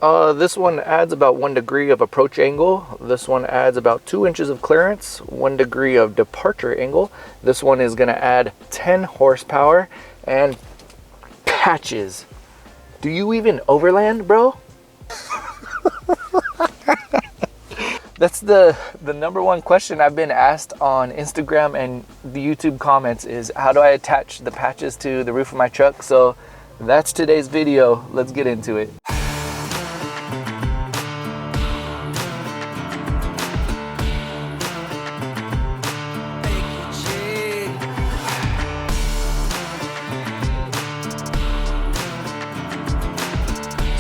This one adds about 1 degree of approach angle. This one adds about 2 inches of clearance, 1 degree of departure angle. This one is going to add 10 horsepower and patches. Do you even overland, bro? That's the number one question I've been asked on Instagram and the YouTube comments is, how do I attach the patches to the roof of my truck? So that's today's video. Let's get into it.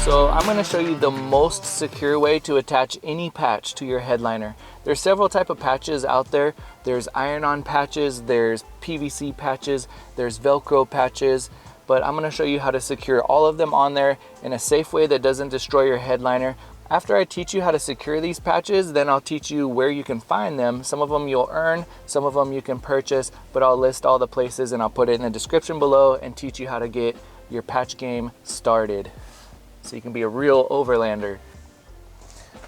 So I'm going to show you the most secure way to attach any patch to your headliner. There's several types of patches out there. There's iron-on patches, there's PVC patches, there's Velcro patches, but I'm going to show you how to secure all of them on there in a safe way that doesn't destroy your headliner. After I teach you how to secure these patches, then I'll teach you where you can find them. Some of them you'll earn, some of them you can purchase, but I'll list all the places and I'll put it in the description below and teach you how to get your patch game started, so you can be a real overlander.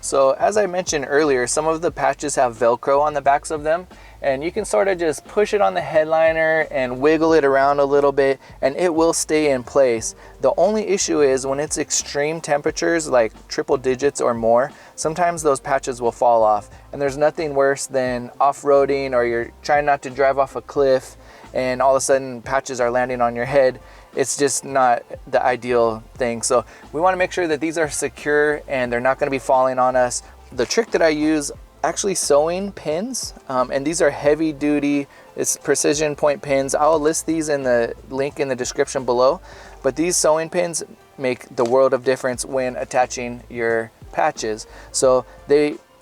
So as I mentioned earlier, some of the patches have Velcro on the backs of them, and you can sort of just push it on the headliner and wiggle it around a little bit and it will stay in place. The only issue is when it's extreme temperatures, like triple digits or more, sometimes those patches will fall off. And there's nothing worse than off-roading, or you're trying not to drive off a cliff and all of a sudden patches are landing on your head. It's just not the ideal thing. So we want to make sure that these are secure and they're not going to be falling on us. The trick that I use, actually sewing pins, and these are heavy duty, it's precision point pins. I'll list these in the link in the description below, but these sewing pins make the world of difference when attaching your patches. So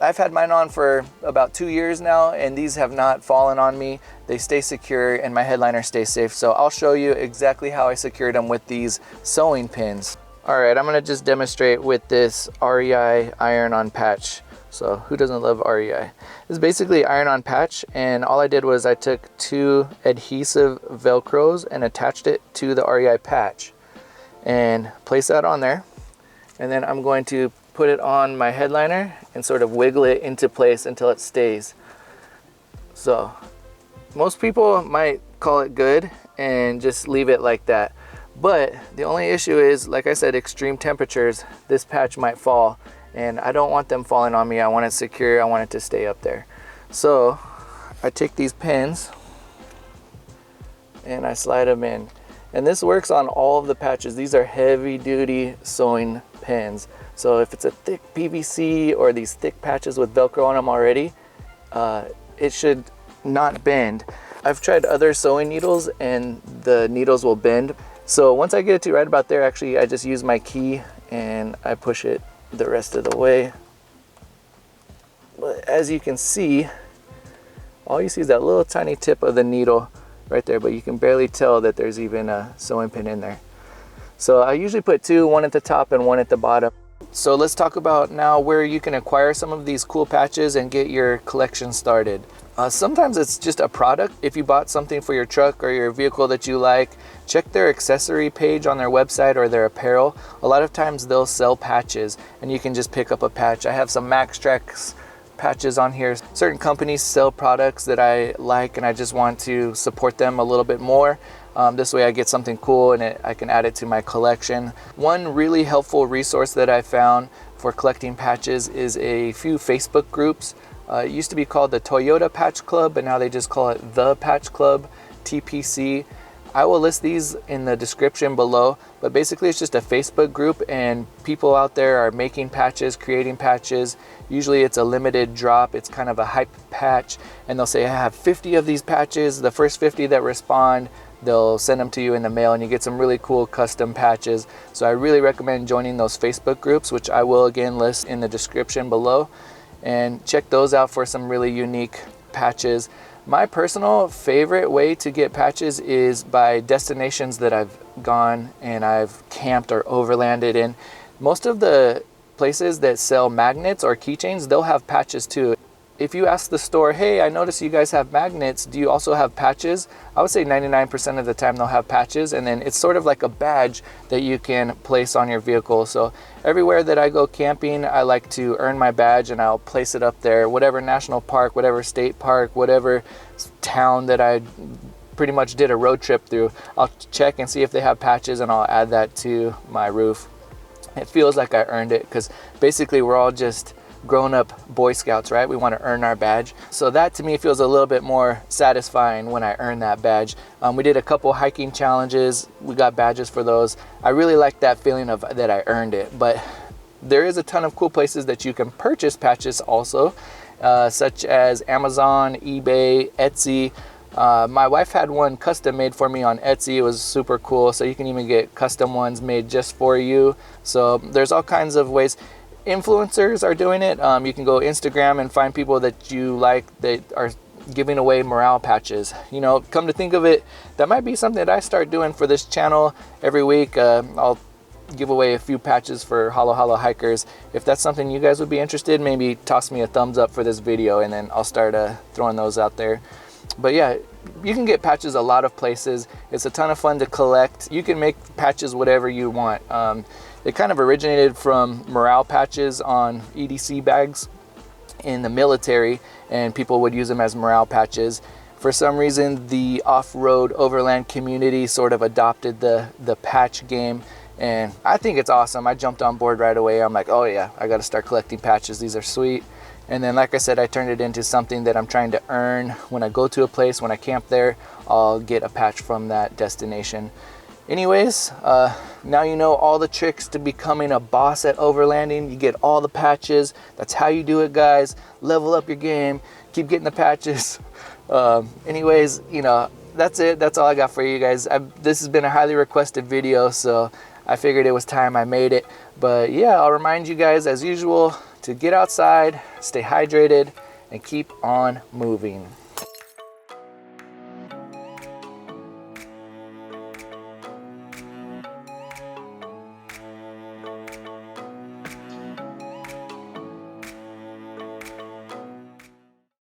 I've had mine on for about 2 years now, and these have not fallen on me. They stay secure and my headliner stays safe. So I'll show you exactly how I secured them with these sewing pins. All right, I'm gonna just demonstrate with this REI iron-on patch. So who doesn't love REI? This is basically iron-on patch, and all I did was I took 2 adhesive Velcros and attached it to the REI patch and place that on there. And then I'm going to put it on my headliner and sort of wiggle it into place until it stays. So most people might call it good and just leave it like that, but the only issue is, like I said, extreme temperatures, this patch might fall, and I don't want them falling on me. I want it secure, I want it to stay up there. So I take these pins and I slide them in, and this works on all of the patches. These are heavy duty sewing pins. So if it's a thick PVC or these thick patches with Velcro on them already, it should not bend. I've tried other sewing needles and the needles will bend. So once I get it to right about there, actually I just use my key and I push it the rest of the way. But as you can see, all you see is that little tiny tip of the needle right there, but you can barely tell that there's even a sewing pin in there. So I usually put 2, one at the top and one at the bottom. So let's talk about now where you can acquire some of these cool patches and get your collection started. Sometimes it's just a product. If you bought something for your truck or your vehicle that you like, check their accessory page on their website or their apparel. A lot of times they'll sell patches and you can just pick up a patch. I have some Maxtrax patches on here. Certain companies sell products that I like and I just want to support them a little bit more. This way I get something cool and I can add it to my collection. One really helpful resource that I found for collecting patches is a few Facebook groups. It used to be called the Toyota Patch Club, but now they just call it the Patch Club, TPC. I will list these in the description below, but basically it's just a Facebook group and people out there are making patches, creating patches. Usually it's a limited drop, it's kind of a hype patch, and they'll say I have 50 of these patches. The first 50 that respond, they'll send them to you in the mail and you get some really cool custom patches. So I really recommend joining those Facebook groups, which I will again list in the description below, and check those out for some really unique patches. My personal favorite way to get patches is by destinations that I've gone and I've camped or overlanded in. Most of the places that sell magnets or keychains, they'll have patches too. if you ask the store, hey, I noticed you guys have magnets, do you also have patches? I would say 99% of the time they'll have patches, and then it's sort of like a badge that you can place on your vehicle. So everywhere that I go camping, I like to earn my badge and I'll place it up there. Whatever national park, whatever state park, whatever town that I pretty much did a road trip through, I'll check and see if they have patches and I'll add that to my roof. It feels like I earned it, because basically we're all just grown-up Boy Scouts, right? We want to earn our badge. So that to me feels a little bit more satisfying when I earn that badge. We did a couple hiking challenges. We got badges for those. I really like that feeling of that I earned it. But there is a ton of cool places that you can purchase patches also, such as Amazon, eBay, Etsy. My wife had one custom made for me on Etsy. It was super cool. So you can even get custom ones made just for you. So there's all kinds of ways. Influencers are doing it. You can go Instagram and find people that you like that are giving away morale patches. You know, come to think of it, that might be something that I start doing for this channel every week. I'll give away a few patches for Holla Holla hikers. If that's something you guys would be interested, maybe toss me a thumbs up for this video and then I'll start throwing those out there. But yeah, you can get patches a lot of places. It's a ton of fun to collect. You can make patches whatever you want. It kind of originated from morale patches on EDC bags in the military, and people would use them as morale patches. For some reason, the off-road overland community sort of adopted the patch game, and I think it's awesome. I jumped on board right away. I'm like, oh yeah, I got to start collecting patches. These are sweet. And then, like I said, I turned it into something that I'm trying to earn. When I go to a place, when I camp there, I'll get a patch from that destination. Anyways, now you know all the tricks to becoming a boss at overlanding. You get all the patches. That's how you do it, guys. Level up your game. Keep getting the patches. Anyways, you know, that's it. That's all I got for you guys. This has been a highly requested video, so I figured it was time I made it. But yeah, I'll remind you guys, as usual, to get outside, stay hydrated, and keep on moving.